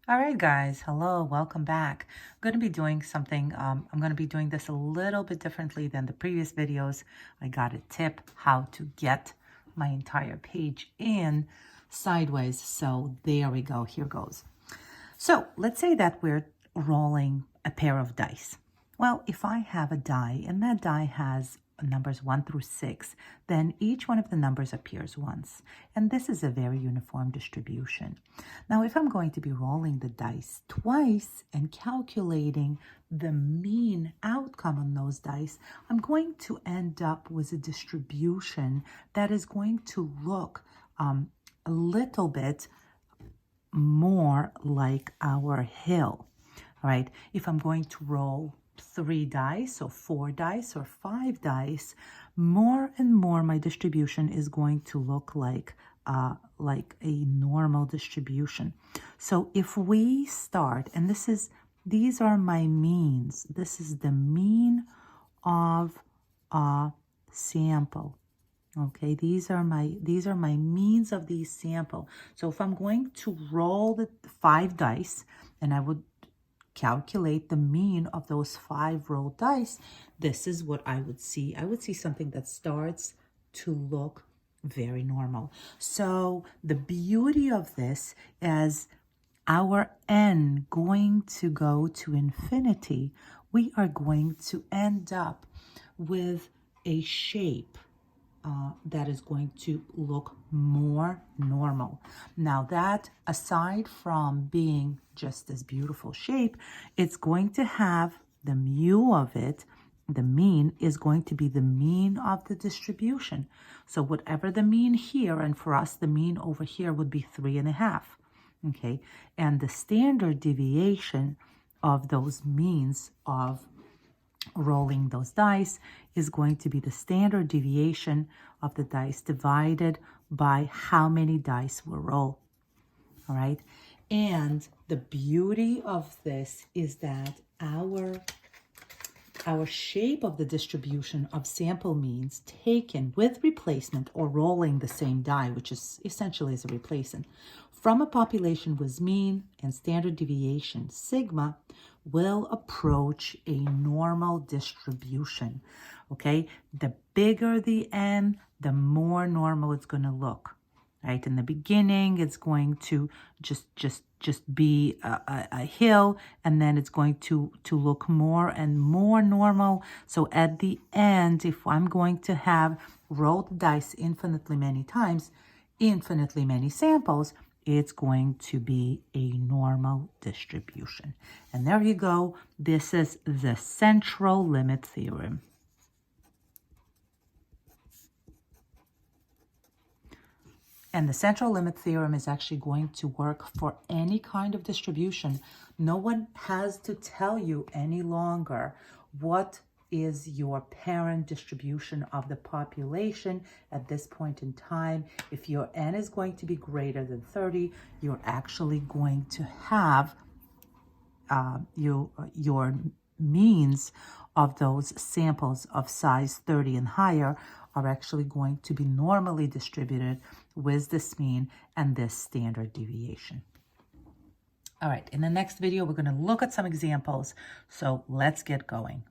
All right, guys. Hello, welcome back. I'm going to be doing something. I'm going to be doing this a little bit differently than the previous videos. I got a tip how to get my entire page in sideways. So there we go. Here goes. So let's say that we're rolling a pair of dice. Well, if I have a die and that die has numbers 1 through 6, then each one of the numbers appears once. And this is a very uniform distribution. Now, if I'm going to be rolling the dice twice and calculating the mean outcome on those dice, I'm going to end up with a distribution that is going to look a little bit more like our hill. All right, if I'm going to roll 3 dice or 4 dice or 5 dice, more and more my distribution is going to look like a normal distribution. So if we start, and these are my means. This is the mean of a sample. Okay, these are my means of the sample. So if I'm going to roll the 5 dice, and I would calculate the mean of those 5 rolled dice, this is what I would see. I would see something that starts to look very normal. So the beauty of this is our n going to go to infinity, we are going to end up with a shape that is going to look more normal. Now that, aside from being just this beautiful shape, it's going to have the mu of it. The mean is going to be the mean of the distribution. So whatever the mean here, and for us the mean over here would be 3.5. Okay, and the standard deviation of those means of rolling those dice is going to be the standard deviation of the dice divided by how many dice were rolled. All right. And the beauty of this is that our shape of the distribution of sample means taken with replacement or rolling the same die, which is essentially as a replacement, from a population with mean and standard deviation sigma will approach a normal distribution. Okay, the bigger the n, the more normal it's going to look. Right, in the beginning, it's going to just be a hill, and then it's going to look more and more normal. So at the end, if I'm going to have rolled the dice infinitely many times, infinitely many samples, it's going to be a normal distribution. And there you go. This is the central limit theorem. And the central limit theorem is actually going to work for any kind of distribution. No one has to tell you any longer what is your parent distribution of the population at this point in time. If your n is going to be greater than 30, you're actually going to have your means of those samples of size 30 and higher are actually going to be normally distributed with this mean and this standard deviation. All right, in the next video, we're going to look at some examples. So let's get going.